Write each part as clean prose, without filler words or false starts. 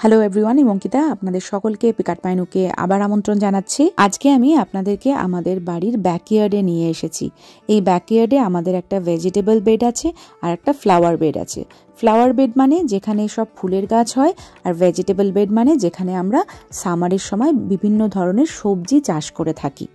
Hello everyone, Ankita আপনাদের সকলকে PicsArt by নুকে আবার আমন্ত্রণ জানাচ্ছি। আজকে আমি আপনাদেরকে আমাদের বাড়ির ব্যাকইয়ার্ডে নিয়ে এসেছি। এই ব্যাকইয়ার্ডে আমাদের একটা ভেজিটেবল বেড আছে আর একটা ফ্লাওয়ার বেড আছে। ফ্লাওয়ার বেড মানে যেখানে সব ফুলের গাছ হয়, আর ভেজিটেবল বেড মানে যেখানে আমরা সামারের সময় বিভিন্ন ধরনের সবজি চাষ করে থাকি।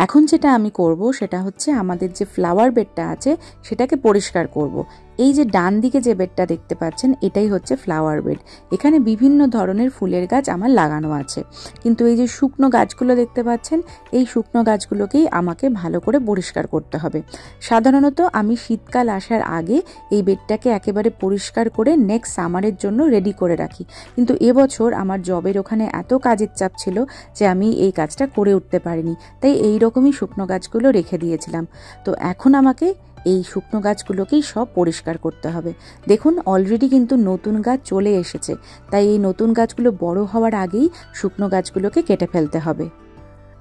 এখন যেটা আমি করব সেটা হচ্ছে আমাদের যে ফ্লাওয়ার বেডটা আছে সেটাকে পরিষ্কার করব। এই যে ডান দিকে যে বেডটা দেখতে পাচ্ছেন এটাই হচ্ছে ফ্লাওয়ার বেড। এখানে বিভিন্ন ধরনের ফুলের গাছ আমার লাগানো আছে, কিন্তু এই যে শুকনো গাছগুলো দেখতে পাচ্ছেন এই শুকনো গাছগুলোকেই আমাকে ভালো করে পরিষ্কার করতে হবে। সাধারণত আমি শীতকাল আসার আগে এই বেডটাকে একেবারে পরিষ্কার করে নেক্সট সামারের জন্য রেডি করে রাখি, কিন্তু এবছর আমার জবের ওখানে এত কাজের চাপ ছিল যে আমি এই কাজটা করে উঠতে পারিনি, তাই এই রকমই শুকনো গাছগুলো রেখে দিয়েছিলাম। তো এখন আমাকে এই শুকনো গাছগুলোকেই সব পরিষ্কার করতে হবে। দেখুন অলরেডি কিন্তু নতুন গাছ চলে এসেছে, তাই এই নতুন গাছগুলো বড় হওয়ার আগেই শুকনো গাছগুলোকে কেটে ফেলতে হবে।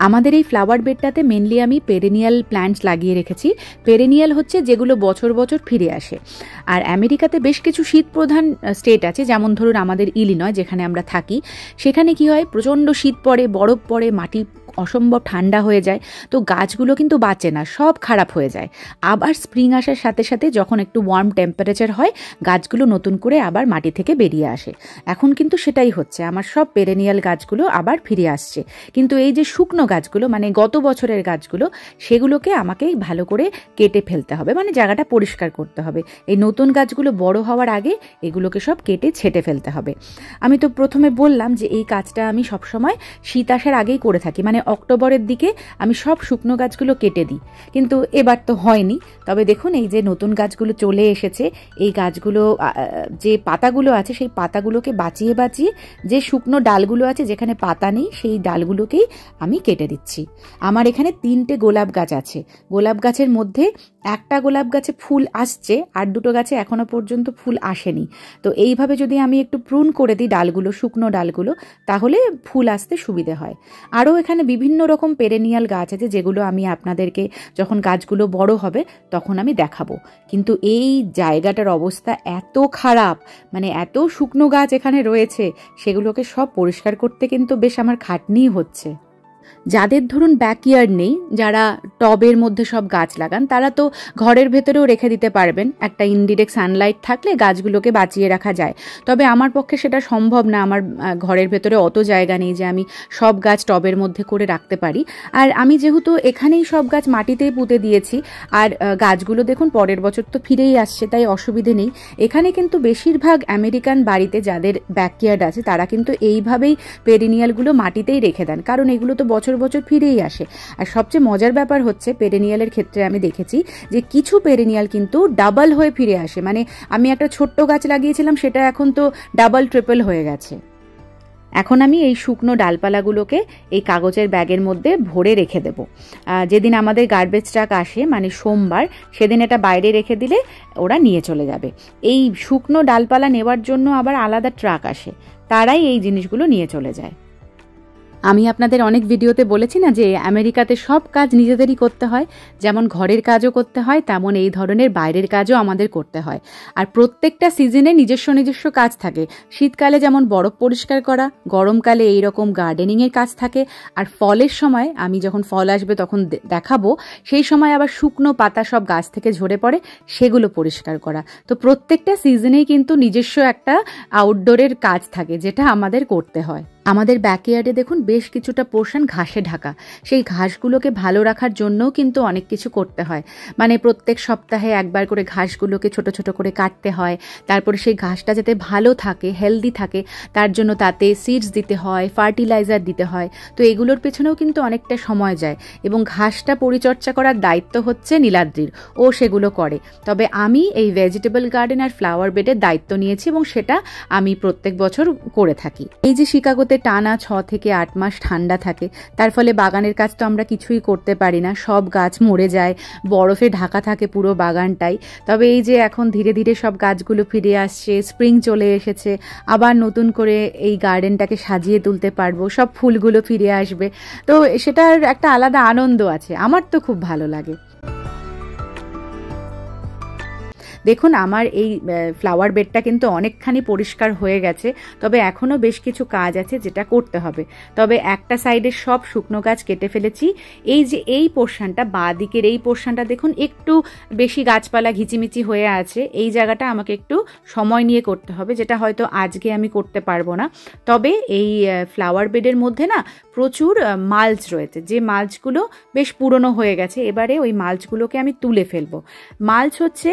আমাদের এই ফ্লাওয়ার বেডটাতে মেনলি আমি পেরেনিয়াল প্ল্যান্টস লাগিয়ে রেখেছি। পেরেনিয়াল হচ্ছে যেগুলো বছর বছর ফিরে আসে। আর আমেরিকাতে বেশ কিছু শীত প্রধান স্টেট আছে, যেমন ধরুন আমাদের ইলিনয় যেখানে আমরা থাকি, সেখানে কি হয় প্রচণ্ড শীত পড়ে, বরফ পড়ে, মাটি অসম্ভব ঠান্ডা হয়ে যায়, তো গাছগুলো কিন্তু বাঁচে না, সব খারাপ হয়ে যায়। আবার স্প্রিং আসার সাথে সাথে যখন একটু ওয়ার্ম টেম্পারেচার হয় গাছগুলো নতুন করে আবার মাটি থেকে বেরিয়ে আসে। এখন কিন্তু সেটাই হচ্ছে, আমার সব পেরেনিয়াল গাছগুলো আবার ফিরে আসছে। কিন্তু এই যে শুকনো গাছগুলো মানে গত বছরের গাছগুলো, সেগুলোকে আমাকে ভালো করে কেটে ফেলতে হবে, মানে জায়গাটা পরিষ্কার করতে হবে। এই নতুন গাছগুলো বড় হওয়ার আগে এগুলোকে সব কেটে ছেটে ফেলতে হবে। আমি তো প্রথমে বললাম যে এই কাজটা আমি সবসময় শীত আসার আগেই করে থাকি, মানে অক্টোবরের দিকে আমি সব শুকনো গাছগুলো কেটে দিই, কিন্তু এবার তো হয়নি। তবে দেখুন এই যে নতুন গাছগুলো চলে এসেছে, এই গাছগুলো যে পাতাগুলো আছে সেই পাতাগুলোকে বাঁচিয়ে বাঁচিয়ে যে শুকনো ডালগুলো আছে যেখানে পাতা নেই সেই ডালগুলোকেই আমি কেটে দিচ্ছি। আমার এখানে 3টে গোলাপ গাছ আছে। গোলাপ গাছের মধ্যে একটা গোলাপ গাছে ফুল আসছে, আর 2টো গাছে এখনো পর্যন্ত ফুল আসেনি। তো এইভাবে যদি আমি একটু প্রুন করে দিই ডালগুলো, শুকনো ডালগুলো, তাহলে ফুল আসতে সুবিধে হয়। আরও এখানে বিভিন্ন রকম পেরেনিয়াল গাছ আছে যেগুলো আমি আপনাদেরকে যখন গাছগুলো বড় হবে তখন আমি দেখাবো। কিন্তু এই জায়গাটার অবস্থা এত খারাপ, মানে এত শুকনো গাছ এখানে রয়েছে, সেগুলোকে সব পরিষ্কার করতে কিন্তু বেশ আমার খাটনিই হচ্ছে। যাদের ধরুন ব্যাকইয়ার্ড নেই, যারা টবের মধ্যে সব গাছ লাগান, তারা তো ঘরের ভেতরেও রেখে দিতে পারবেন, একটা ইনডিরেক্ট সানলাইট থাকলে গাছগুলোকে বাঁচিয়ে রাখা যায়। তবে আমার পক্ষে সেটা সম্ভব না, আমার ঘরের ভেতরে অত জায়গা নেই যে আমি সব গাছ টবের মধ্যে করে রাখতে পারি। আর আমি যেহেতু এখানেই সব গাছ মাটিতেই পুঁতে দিয়েছি, আর গাছগুলো দেখুন পরের বছর তো ফিরেই আসছে, তাই অসুবিধে নেই। এখানে কিন্তু বেশিরভাগ আমেরিকান বাড়িতে যাদের ব্যাকইয়ার্ড আছে তারা কিন্তু এইভাবেই পেরিনিয়ালগুলো মাটিতেই রেখে দেন, কারণ এগুলো তো বছর বছর ফিরেই আসে। আর সবচেয়ে মজার ব্যাপার হচ্ছে পেরেনিয়ালের ক্ষেত্রে আমি দেখেছি যে কিছু পেরেনিয়াল কিন্তু ডাবল হয়ে ফিরে আসে, মানে আমি একটা ছোট্ট গাছ লাগিয়েছিলাম সেটা এখন তো ডাবল ট্রিপল হয়ে গেছে। এখন আমি এই শুকনো ডালপালাগুলোকে এই কাগজের ব্যাগের মধ্যে ভরে রেখে দেব। যেদিন আমাদের গার্বেজ ট্রাক আসে মানে সোমবার, সেদিন এটা বাইরে রেখে দিলে ওরা নিয়ে চলে যাবে। এই শুকনো ডালপালা নেওয়ার জন্য আবার আলাদা ট্রাক আসে, তারাই এই জিনিসগুলো নিয়ে চলে যায়। আমি আপনাদের অনেক ভিডিওতে বলেছি না যে আমেরিকাতে সব কাজ নিজেদেরই করতে হয়, যেমন ঘরের কাজও করতে হয় তেমন এই ধরনের বাইরের কাজও আমাদের করতে হয়। আর প্রত্যেকটা সিজনে নিজস্ব নিজস্ব কাজ থাকে। শীতকালে যেমন বরফ পরিষ্কার করা, গরমকালে এই রকম গার্ডেনিংয়ের কাজ থাকে, আর ফলের সময় আমি যখন ফল আসবে তখন দেখাবো, সেই সময় আবার শুকনো পাতা সব গাছ থেকে ঝরে পড়ে, সেগুলো পরিষ্কার করা। তো প্রত্যেকটা সিজনেই কিন্তু নিজস্ব একটা আউটডোরের কাজ থাকে যেটা আমাদের করতে হয়। আমাদের ব্যাকইয়ার্ডে দেখুন বেশ কিছুটা পোর্শন ঘাসে ঢাকা, সেই ঘাসগুলোকে ভালো রাখার জন্যও কিন্তু অনেক কিছু করতে হয়। মানে প্রত্যেক সপ্তাহে একবার করে ঘাসগুলোকে ছোট ছোট করে কাটতে হয়, তারপরে সেই ঘাসটা যাতে ভালো থাকে, হেলদি থাকে, তার জন্য তাতে সিডস দিতে হয়, ফার্টিলাইজার দিতে হয়। তো এগুলোর পেছনেও কিন্তু অনেকটা সময় যায়, এবং ঘাসটা পরিচর্যা করার দায়িত্ব হচ্ছে নীলাদ্রির, ও সেগুলো করে। তবে আমি এই ভেজিটেবল গার্ডেন আর ফ্লাওয়ার বেডের দায়িত্ব নিয়েছি এবং সেটা আমি প্রত্যেক বছর করে থাকি। এই যে শিকাগোতে টানা 6 থেকে 8 মাস ঠান্ডা থাকে, তার ফলে বাগানের কাজ তো আমরা কিছুই করতে পারি না, সব গাছ মরে যায়, বরফে ঢাকা থাকে পুরো বাগানটাই। তবে এই যে এখন ধীরে ধীরে সব গাছগুলো ফিরে আসছে, স্প্রিং চলে এসেছে, আবার নতুন করে এই গার্ডেনটাকে সাজিয়ে তুলতে পারবো, সব ফুলগুলো ফিরে আসবে, তো সেটার একটা আলাদা আনন্দ আছে, আমার তো খুব ভালো লাগে। দেখুন আমার এই ফ্লাওয়ার বেডটা কিন্তু অনেকখানি পরিষ্কার হয়ে গেছে, তবে এখনও বেশ কিছু কাজ আছে যেটা করতে হবে। তবে একটা সাইডের সব শুকনো গাছ কেটে ফেলেছি। এই যে এই পোর্শনটা, বাঁ দিকের এই পোর্শনটা দেখুন একটু বেশি গাছপালা ঘিচিমিচি হয়ে আছে। এই জায়গাটা আমাকে একটু সময় নিয়ে করতে হবে, যেটা হয়তো আজকে আমি করতে পারবো না। তবে এই ফ্লাওয়ার বেডের মধ্যে না প্রচুর মালচ রয়েছে, যে মালচগুলো বেশ পুরনো হয়ে গেছে। এবারে ওই মালচগুলোকে আমি তুলে ফেলবো। মালচ হচ্ছে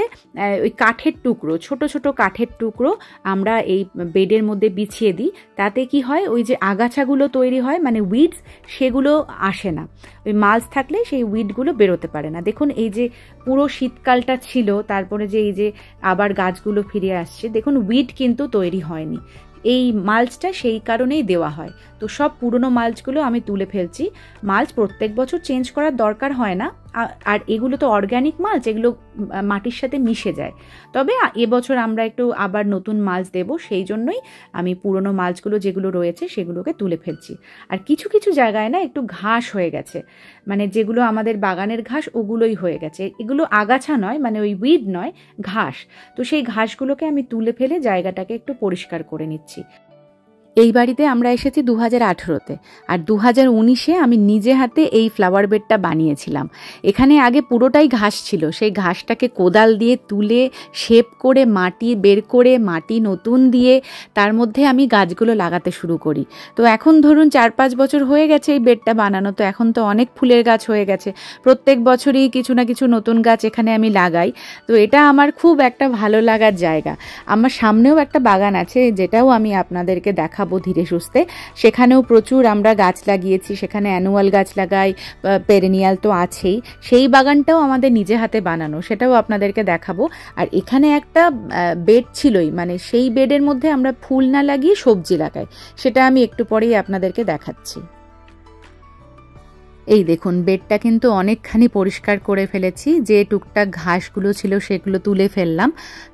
ওই কাঠের টুকরো, ছোট ছোট কাঠের টুকরো আমরা এই বেডের মধ্যে বিছিয়ে দিই। তাতে কি হয়, ওই যে আগাছাগুলো তৈরি হয় মানে উইডস, সেগুলো আসে না। ওই মালচ থাকলে সেই উইডগুলো বেরোতে পারে না। দেখুন এই যে পুরো শীতকালটা ছিল, তারপরে যে এই যে আবার গাছগুলো ফিরে আসছে, দেখুন উইড কিন্তু তৈরি হয়নি। এই মালচটা সেই কারণেই দেওয়া হয়। তো সব পুরনো মালচগুলো আমি তুলে ফেলছি। মালচ প্রত্যেক বছর চেঞ্জ করার দরকার হয় না, আর এগুলো তো অর্গ্যানিক মালচ, এগুলো মাটির সাথে মিশে যায়। তবে এবছর আমরা একটু আবার নতুন মালচ দেব, সেই জন্যই আমি পুরনো মালচগুলো যেগুলো রয়েছে সেগুলোকে তুলে ফেলছি। আর কিছু কিছু জায়গায় না একটু ঘাস হয়ে গেছে, মানে যেগুলো আমাদের বাগানের ঘাস ওগুলোই হয়ে গেছে। এগুলো আগাছা নয়, মানে ওই উইড নয়, ঘাস। তো সেই ঘাসগুলোকে আমি তুলে ফেলে জায়গাটাকে একটু পরিষ্কার করে নিচ্ছি। এই বাড়িতে আমরা এসেছি 2018-তে, আর 2019-এ আমি নিজে হাতে এই ফ্লাওয়ার বেডটা বানিয়েছিলাম। এখানে আগে পুরোটাই ঘাস ছিল, সেই ঘাসটাকে কোদাল দিয়ে তুলে শেপ করে মাটি বের করে মাটি নতুন দিয়ে তার মধ্যে আমি গাছগুলো লাগাতে শুরু করি। তো এখন ধরুন 4-5 বছর হয়ে গেছে এই বেডটা বানানো। তো এখন তো অনেক ফুলের গাছ হয়ে গেছে, প্রত্যেক বছরই কিছু না কিছু নতুন গাছ এখানে আমি লাগাই। তো এটা আমার খুব একটা ভালো লাগার জায়গা। আমার সামনেও একটা বাগান আছে, যেটাও আমি আপনাদেরকে দেখাবো ধীরে সুস্থে। সেখানেও প্রচুর আমরা গাছ লাগিয়েছি, সেখানে অ্যানুয়াল গাছ লাগাই, পেরেনিয়াল তো আছেই। সেই বাগানটাও আমাদের নিজে হাতে বানানো, সেটাও আপনাদেরকে দেখাবো। আর এখানে একটা বেড ছিলই, মানে সেই বেডের মধ্যে আমরা ফুল না লাগিয়ে সবজি লাগাই, সেটা আমি একটু পরেই আপনাদেরকে দেখাচ্ছি। এই দেখুন বেডটা কিন্তু অনেকখানি পরিষ্কার করে ফেলেছি, যে টুকটাক ঘাসগুলো ছিল সেগুলো তুলে ফেললাম।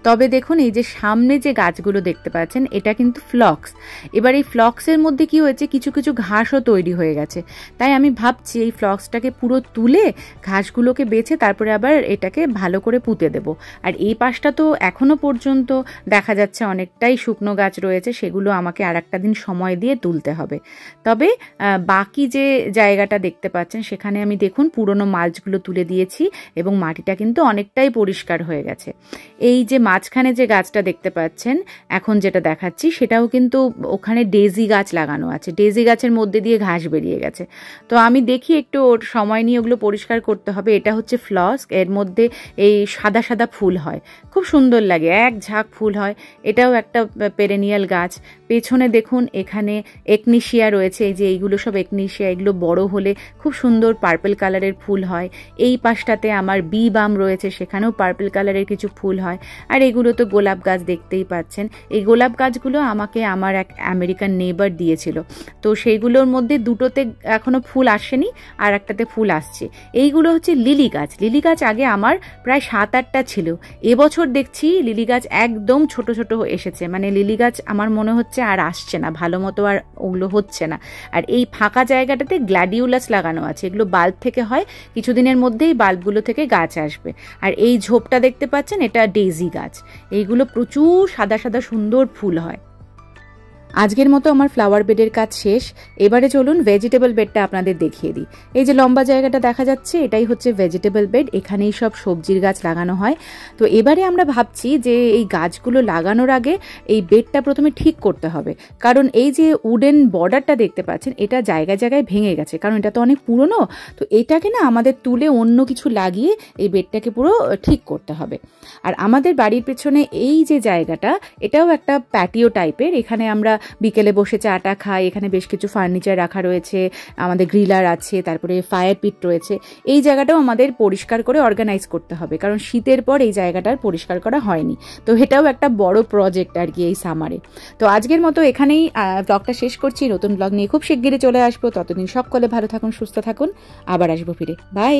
তবে দেখুন এই যে সামনে যে গাছগুলো দেখতে পাচ্ছেন, এটা কিন্তু ফ্লক্স। এবার এই ফ্লক্সের মধ্যে কি হয়েছে, কিছু কিছু ঘাসও তৈরি হয়ে গেছে। তাই আমি ভাবছি এই ফ্লক্সটাকে পুরো তুলে ঘাসগুলোকে বেছে তারপরে আবার এটাকে ভালো করে পুঁতে দেব। আর এই পাশটা তো এখনো পর্যন্ত দেখা যাচ্ছে অনেকটাই শুকনো গাছ রয়েছে, সেগুলো আমাকে আর একটা দিন সময় দিয়ে তুলতে হবে। তবে বাকি যে জায়গাটা দেখতে পাচ্ছেন সেখানে আমি দেখুন পুরনো মালচগুলো তুলে দিয়েছি এবং মাটিটা কিন্তু অনেকটাই পরিষ্কার হয়ে গেছে। এই যে মাঝখানে যে গাছটা দেখতে পাচ্ছেন এখন যেটা দেখাচ্ছি, সেটাও কিন্তু ওখানে ডেজি গাছ লাগানো আছে। ডেজি গাছের মধ্যে দিয়ে ঘাস বেরিয়ে গেছে। তো আমি দেখি একটু ওর সময় নিয়ে ওগুলো পরিষ্কার করতে হবে। এটা হচ্ছে ফ্লস্ক, এর মধ্যে এই সাদা সাদা ফুল হয়, খুব সুন্দর লাগে, এক ঝাঁক ফুল হয়। এটাও একটা পেরেনিয়াল গাছ। পেছনে দেখুন এখানে একনিশিয়া রয়েছে, এই যে এইগুলো সব একনিশিয়া, এগুলো বড় হলে খুব সুন্দর পার্পল কালারের ফুল হয়। এই পাশটাতে আমার বি বাম রয়েছে, সেখানেও পার্পল কালারের কিছু ফুল হয়। আর এগুলো তো গোলাপ গাছ দেখতেই পাচ্ছেন। এই গোলাপ গাছগুলো আমাকে আমার এক আমেরিকান নেইবার দিয়েছিল। তো সেইগুলোর মধ্যে দুটোতে এখনো ফুল আসেনি, আর একটাতে ফুল আসছে। এইগুলো হচ্ছে লিলি গাছ। লিলি গাছ আগে আমার প্রায় 7-8টা ছিল। এবছর দেখছি লিলি গাছ একদম ছোট ছোট এসেছে, মানে লিলি গাছ আমার মনে হচ্ছে আর আসছে না, ভালো মতো আর ওগুলো হচ্ছে না। আর এই ফাঁকা জায়গাটাতে গ্ল্যাডিউলাস লাগানো আছে, এগুলো বাল্ব থেকে হয়, কিছুদিনের মধ্যেই বাল্বগুলো থেকে গাছ আসবে। আর এই ঝোপটা দেখতে পাচ্ছেন, এটা ডেজি গাছ। এইগুলো প্রচুর সাদা সাদা সুন্দর ফুল হয়। আজকের মতো আমার ফ্লাওয়ার বেডের কাজ শেষ। এবারে চলুন ভেজিটেবল বেডটা আপনাদের দেখিয়ে দিই। এই যে লম্বা জায়গাটা দেখা যাচ্ছে, এটাই হচ্ছে ভেজিটেবল বেড। এখানেই সব সবজির গাছ লাগানো হয়। তো এবারে আমরা ভাবছি যে এই গাছগুলো লাগানোর আগে এই বেডটা প্রথমে ঠিক করতে হবে, কারণ এই যে উডেন বর্ডারটা দেখতে পাচ্ছেন, এটা জায়গায় জায়গায় ভেঙে গেছে, কারণ এটা তো অনেক পুরনো। তো এটাকে না আমাদের তুলে অন্য কিছু লাগিয়ে এই বেডটাকে পুরো ঠিক করতে হবে। আর আমাদের বাড়ির পেছনে এই যে জায়গাটা, এটাও একটা প্যাটিও টাইপের। এখানে আমরা বিকেলে বসে চাটা খাই। এখানে বেশ কিছু ফার্নিচার রাখা রয়েছে, আমাদের গ্রিলার আছে, তারপরে ফায়ার পিট রয়েছে। এই জায়গাটাও আমাদের পরিষ্কার করে অর্গানাইজ করতে হবে, কারণ শীতের পর এই জায়গাটার পরিষ্কার করা হয়নি। তো এটাও একটা বড় প্রজেক্ট আর কি এই সামারে। তো আজকের মতো এখানেই ব্লগটা শেষ করছি। নতুন ব্লগ নিয়ে খুব শিগগিরই চলে আসবো। ততদিন সকলে ভালো থাকুন, সুস্থ থাকুন, আবার আসবো ফিরে। বাই।